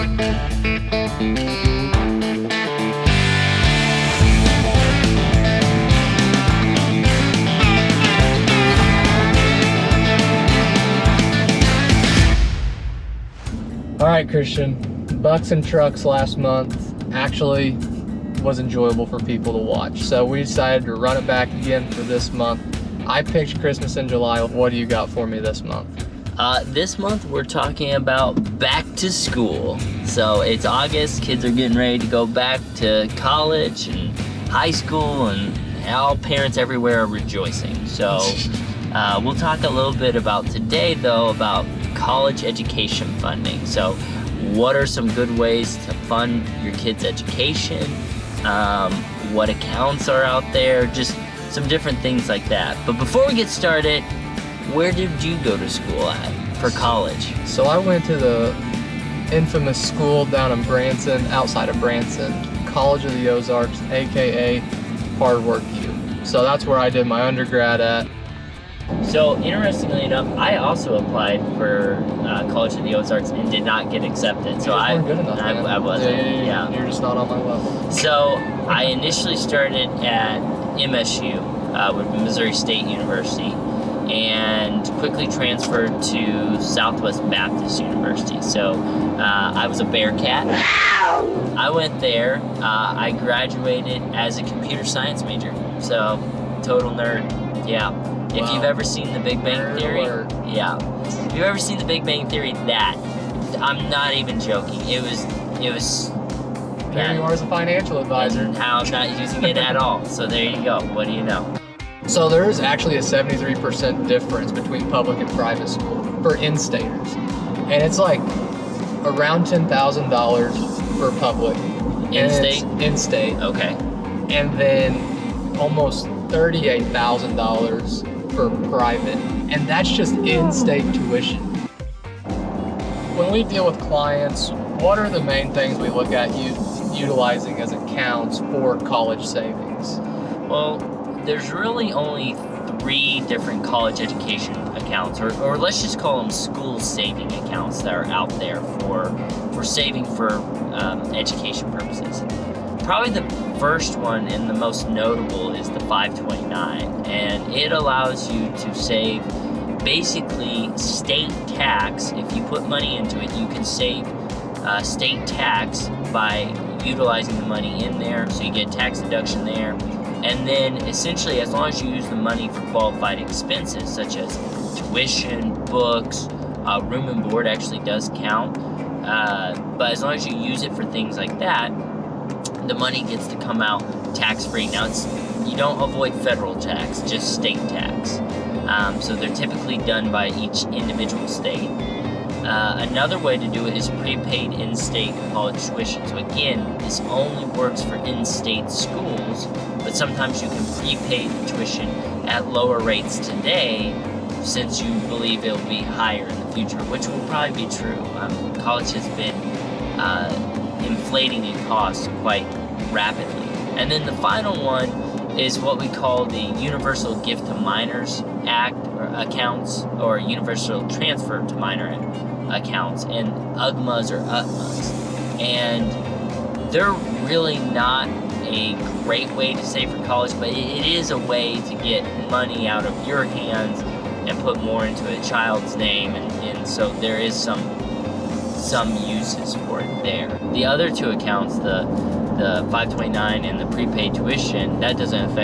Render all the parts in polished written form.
All right, Christian, Bucks and Trucks last month actually was enjoyable for people to watch. So we decided to run it back again for this month. I picked Christmas in July. What do you got for me this month? This month we're talking about back to school. So it's August, kids are getting ready to go back to college and high school, and all parents everywhere are rejoicing. So we'll talk a little bit about today though about college education funding. So what are some good ways to fund your kids' education? What accounts are out there? Just some different things like that. But before we get started, where did you go to school at for college? So I went to the infamous school down in Branson, outside of Branson, College of the Ozarks, aka Hard Work U. So that's where I did my undergrad at. So interestingly enough, I also applied for College of the Ozarks and did not get accepted. So I wasn't. Yeah. You're just not on my level. So I initially started at MSU, with Missouri State University, and quickly transferred to Southwest Baptist University. So I was a Bearcat. I went there. I graduated as a computer science major. So total nerd. Yeah. If you've ever seen The Big Bang Theory, yeah. If you've ever seen The Big Bang Theory, I'm not even joking. It was. Here you are as a financial advisor. And how I'm not using it at all. So there you go. What do you know? So there is actually a 73% difference between public and private school for in-staters, and it's like around $10,000 for public. In-state? In-state. Okay. And then almost $38,000 for private, and that's just in-state tuition. When we deal with clients, what are the main things we look at utilizing as accounts for college savings? Well, there's really only 3 different college education accounts, or let's just call them school saving accounts that are out there for saving for education purposes. Probably the first one and the most notable is the 529, and it allows you to save basically state tax. If you put money into it, you can save state tax by utilizing the money in there, so you get tax deduction there. And then essentially, as long as you use the money for qualified expenses such as tuition, books, room and board actually does count, but as long as you use it for things like that, the money gets to come out tax-free. Now, you don't avoid federal tax, just state tax. So they're typically done by each individual state. Another way to do it is prepaid in-state college tuition. So again, this only works for in-state schools, but sometimes you can prepay the tuition at lower rates today since you believe it'll be higher in the future, which will probably be true. College has been inflating in costs quite rapidly. And then the final one is what we call the Universal Gift to Minors Act or accounts, or Universal Transfer to Minor accounts, and UGMAs or UTMAs. And they're really not a great way to save for college, but it is a way to get money out of your hands and put more into a child's name, and so there is some uses for it there. The other 2 accounts, the 529 and the prepaid tuition, that doesn't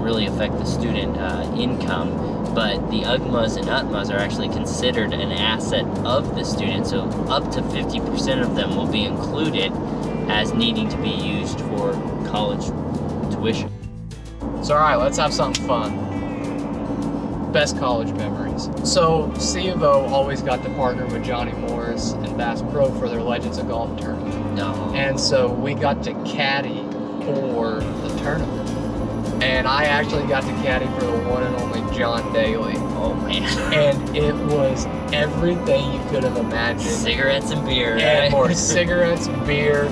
really affect the student income, but the UGMAs and UTMAs are actually considered an asset of the student, so up to 50% of them will be included as needing to be used for college tuition. So all right, let's have something fun. Best college memories. So C of O always got to partner with Johnny Morris and Bass Pro for their Legends of Golf tournament. No. And so we got to caddy for the tournament. And I actually got to caddy for the one and only John Daly. Oh man. And it was everything you could have imagined. Cigarettes and beer. And right? more cigarettes, beer,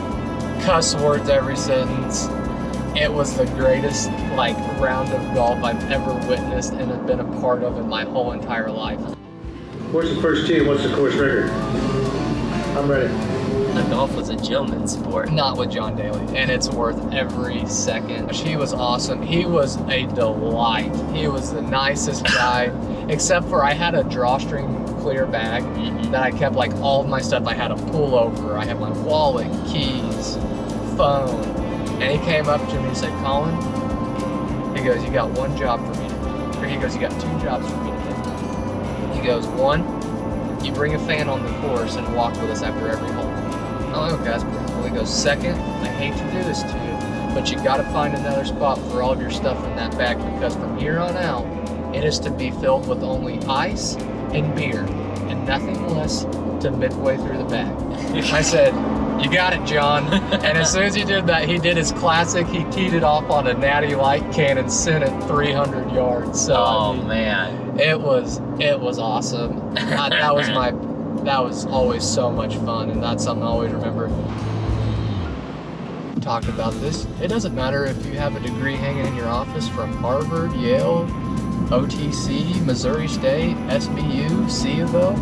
cuss words every sentence. It was the greatest round of golf I've ever witnessed and have been a part of in my whole entire life. Where's the first tee? What's the course record? I'm ready. Golf was a gentleman's sport. Not with John Daly, and it's worth every second. He was awesome. He was a delight. He was the nicest guy, except for I had a drawstring clear bag that I kept like all of my stuff. I had a pullover. I had my wallet, keys, phone. And he came up to me and said, Collin, he goes, you got one job for me to do. Or he goes, you got two jobs for me to do. He goes, one, you bring a fan on the course and walk with us after every hole. Oh, okay, that's pretty cool. He goes, second, I hate to do this to you, but you got to find another spot for all of your stuff in that bag, because from here on out, it is to be filled with only ice and beer and nothing less to midway through the bag. I said, you got it, John. And as soon as he did that, he did his classic. He teed it off on a Natty Light can and sent it 300 yards. So Oh, man. it was awesome. That was always so much fun, and that's something I always remember. We talked about this. It doesn't matter if you have a degree hanging in your office from Harvard, Yale, OTC, Missouri State, SBU, C of O.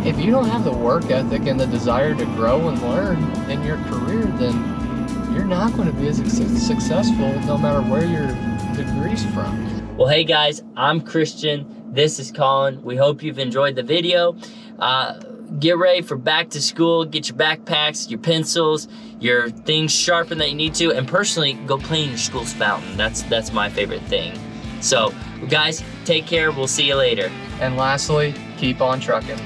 If you don't have the work ethic and the desire to grow and learn in your career, then you're not going to be as successful no matter where your degree's from. Well, hey guys, I'm Christian. This is Collin. We hope you've enjoyed the video. Get ready for back to school. Get your backpacks, your pencils, your things sharpened that you need to, and personally, go play in your school's fountain. That's my favorite thing. So, guys, take care. We'll see you later. And lastly, keep on trucking.